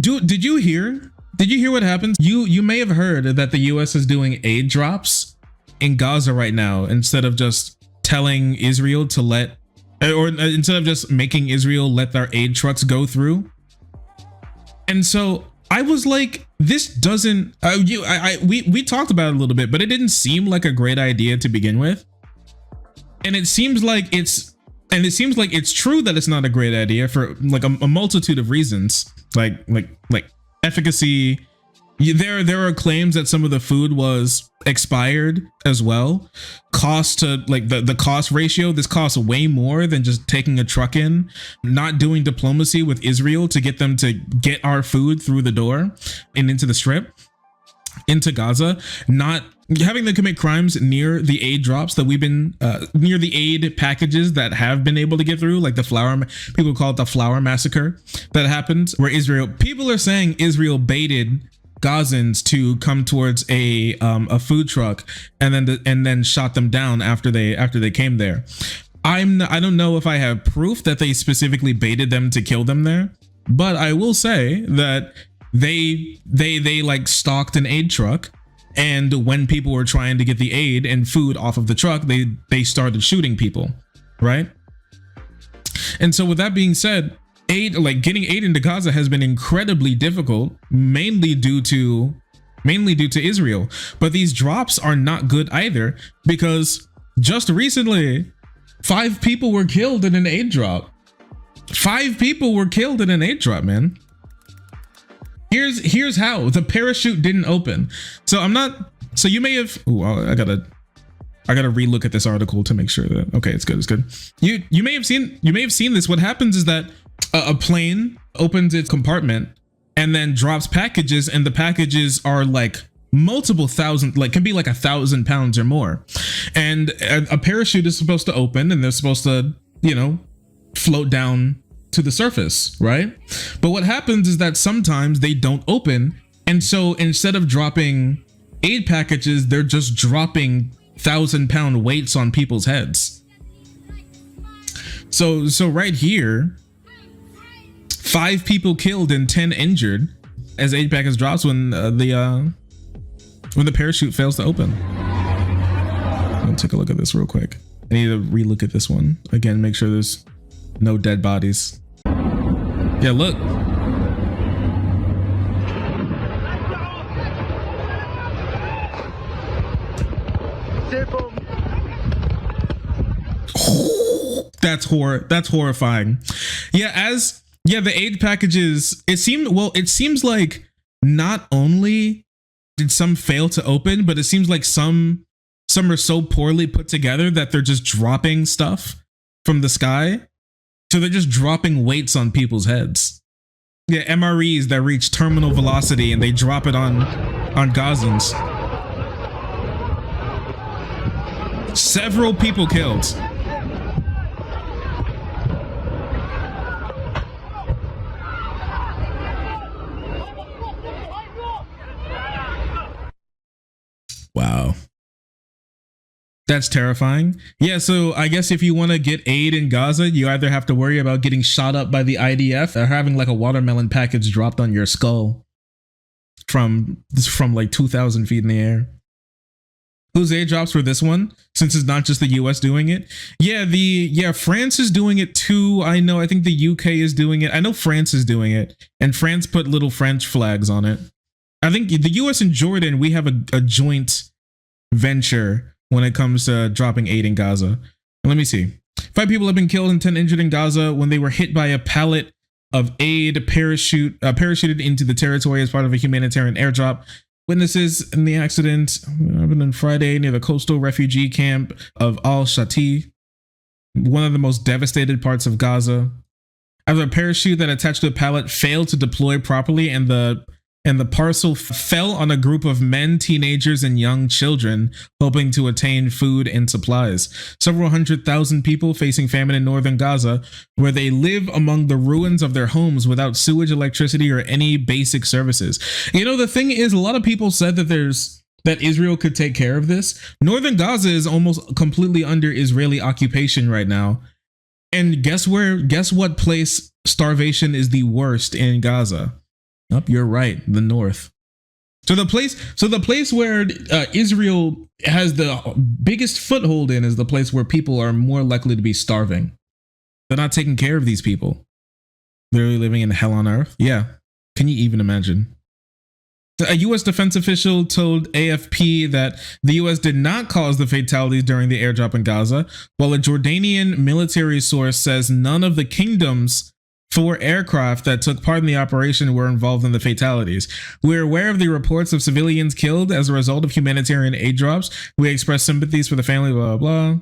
Did you hear? Did you hear what happened? You may have heard that the US is doing aid drops in Gaza right now instead of just telling Israel to let, or instead of just making Israel let their aid trucks go through. And so I was like, this doesn't, we talked about it a little bit, but it didn't seem like a great idea to begin with. And it seems like it's true that it's not a great idea for like a multitude of reasons, like efficacy. There are claims that some of the food was expired as well. Cost to like the cost ratio, this costs way more than just taking a truck in, not doing diplomacy with Israel to get them to get our food through the door and into the strip, into Gaza, not having them commit crimes near the aid drops that we've been near the aid packages that have been able to get through, like the flower, people call it the flower massacre that happened, where people are saying Israel baited Gazans to come towards a food truck and then shot them down after they came there. I don't know if I have proof that they specifically baited them to kill them there, but I will say that they like stalked an aid truck, and when people were trying to get the aid and food off of the truck, they started shooting people, right? And so with that being said, getting aid into Gaza has been incredibly difficult, mainly due to Israel. But these drops are not good either, because just recently 5 people were killed in an aid drop. 5 people were killed in an aid drop, man. Here's how the parachute didn't open. So you may have, I gotta relook at this article to make sure that, okay, it's good. You may have seen this. What happens is that a plane opens its compartment and then drops packages, and the packages are like multiple thousand, like can be like 1,000 pounds or more. And a parachute is supposed to open, and they're supposed to, float down to the surface, right? But what happens is that sometimes they don't open. And so instead of dropping aid packages, they're just dropping 1,000-pound weights on people's heads. So right here, 5 people killed and 10 injured as aid package drops when the parachute fails to open. I'll take a look at this real quick. I need to relook at this one again, make sure there's no dead bodies. Yeah, look. That's horrifying. The aid packages, it seems like not only did some fail to open, but it seems like some are so poorly put together that they're just dropping stuff from the sky. So they're just dropping weights on people's heads. Yeah, MREs that reach terminal velocity, and they drop it on Gazans. Several people killed. Wow. That's terrifying. Yeah, so I guess if you want to get aid in Gaza, you either have to worry about getting shot up by the IDF or having like a watermelon package dropped on your skull from like 2,000 feet in the air. Whose aid drops for this one, since it's not just the US doing it? Yeah, France is doing it too. I think the UK is doing it. I know France is doing it, and France put little French flags on it. I think the US and Jordan, we have a joint venture when it comes to dropping aid in Gaza. And let me see. 5 people have been killed and 10 injured in Gaza when they were hit by a pallet of aid parachuted into the territory as part of a humanitarian airdrop. Witnesses in the accident happened on Friday near the coastal refugee camp of Al-Shati, one of the most devastated parts of Gaza. After a parachute that attached to a pallet failed to deploy properly, and the parcel fell on a group of men, teenagers, and young children hoping to attain food and supplies. Several 100,000 people facing famine in northern Gaza, where they live among the ruins of their homes without sewage, electricity, or any basic services. The thing is, a lot of people said that Israel could take care of this. Northern Gaza is almost completely under Israeli occupation right now. And guess what place starvation is the worst in Gaza? Up, you're right. The north. So the place where Israel has the biggest foothold in is the place where people are more likely to be starving. They're not taking care of these people. They're living in hell on earth. Yeah. Can you even imagine? A U.S. defense official told AFP that the U.S. did not cause the fatalities during the airdrop in Gaza, while a Jordanian military source says none of the kingdom's 4 aircraft that took part in the operation were involved in the fatalities. We're aware of the reports of civilians killed as a result of humanitarian aid drops. We express sympathies for the family, blah, blah,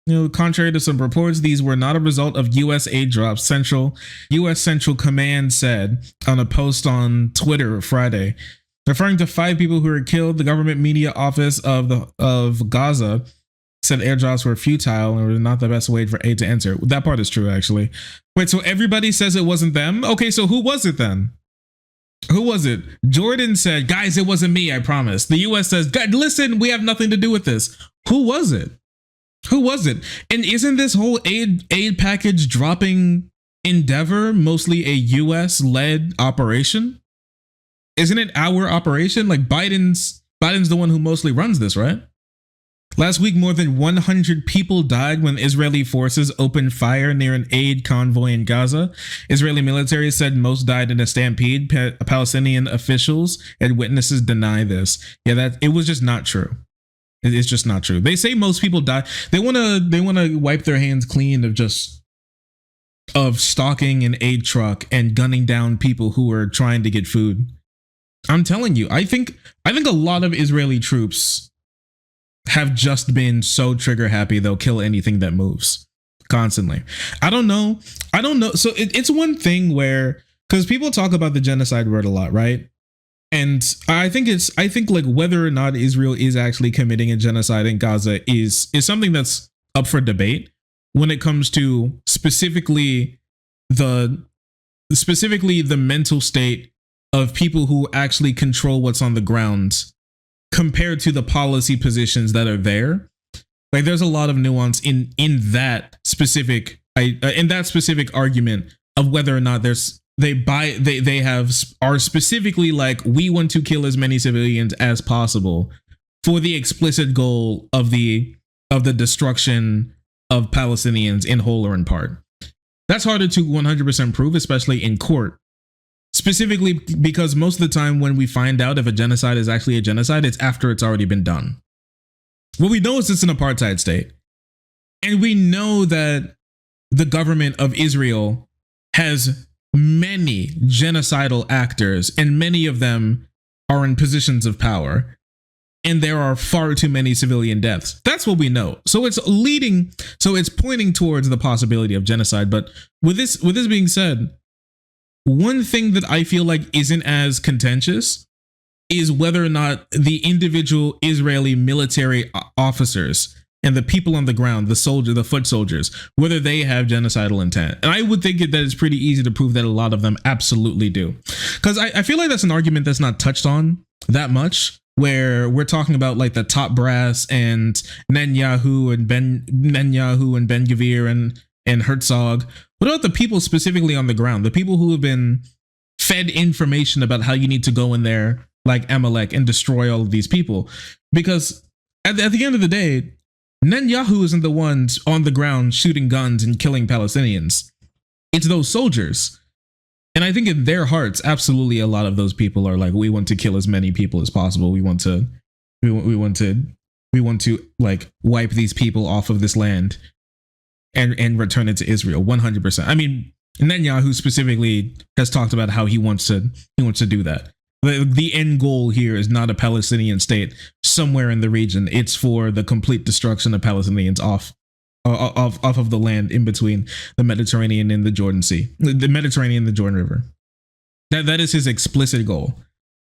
blah. Contrary to some reports, these were not a result of U.S. aid drops. U.S. Central Command said on a post on Twitter Friday. Referring to 5 people who were killed, the government media office of Gaza said airdrops were futile and were not the best way for aid to enter. That part is true, actually. Wait, so everybody says it wasn't them? Okay, so who was it then? Who was it? Jordan said, guys, it wasn't me, I promise. The U.S. says, God, listen, we have nothing to do with this. Who was it? Who was it? And isn't this whole aid package dropping endeavor mostly a U.S.-led operation? Isn't it our operation? Like Biden's the one who mostly runs this, right? Last week, more than 100 people died when Israeli forces opened fire near an aid convoy in Gaza. Israeli military said most died in a stampede. Palestinian officials and witnesses deny this. Yeah, it was just not true. It's just not true. They say most people die. They want to wipe their hands clean of stalking an aid truck and gunning down people who are trying to get food. I'm telling you, I think a lot of Israeli troops have just been so trigger happy they'll kill anything that moves constantly. I don't know. So it's one thing where, because people talk about the genocide word a lot, right? And I think like whether or not Israel is actually committing a genocide in Gaza is something that's up for debate when it comes to specifically the mental state of people who actually control what's on the ground compared to the policy positions that are there. Like there's a lot of nuance in that specific argument of whether or not are specifically like, we want to kill as many civilians as possible for the explicit goal of the destruction of Palestinians in whole or in part. That's harder to 100% prove, especially in court. Specifically because most of the time when we find out if a genocide is actually a genocide, it's after it's already been done. What we know is it's an apartheid state. And we know that the government of Israel has many genocidal actors, and many of them are in positions of power. And there are far too many civilian deaths. That's what we know. So it's pointing towards the possibility of genocide. But with this being said, one thing that I feel like isn't as contentious is whether or not the individual Israeli military officers and the people on the ground, the foot soldiers, whether they have genocidal intent. And I would think that it's pretty easy to prove that a lot of them absolutely do. Because I feel like that's an argument that's not touched on that much, where we're talking about like the top brass and Netanyahu and Ben Gvir and Herzog. What about the people specifically on the ground? The people who have been fed information about how you need to go in there like Amalek and destroy all of these people? Because at the end of the day, Netanyahu isn't the ones on the ground shooting guns and killing Palestinians. It's those soldiers. And I think in their hearts, absolutely a lot of those people are like, we want to kill as many people as possible. We want to like wipe these people off of this land and return it to Israel 100%. I mean, Netanyahu specifically has talked about how he wants to do that. The end goal here is not a Palestinian state somewhere in the region. It's for the complete destruction of Palestinians off of the land in between the Mediterranean and the Jordan Sea, the Mediterranean and the Jordan River. That is his explicit goal.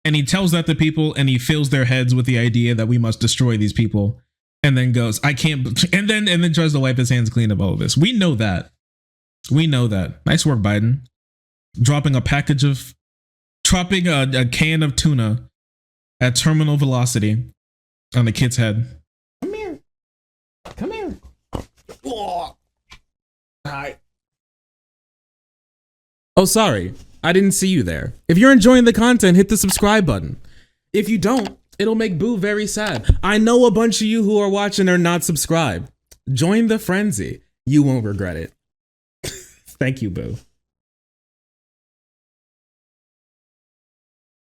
And he tells that to people, and he fills their heads with the idea that we must destroy these people, and then goes, I can't, and then tries to wipe his hands clean of all of this. We know that. Nice work, Biden. Dropping a can of tuna at terminal velocity on a kid's head. Come here. Oh. Hi. Oh, sorry. I didn't see you there. If you're enjoying the content, hit the subscribe button. If you don't, it'll make Boo very sad. I know a bunch of you who are watching are not subscribed. Join the frenzy. You won't regret it. Thank you, Boo.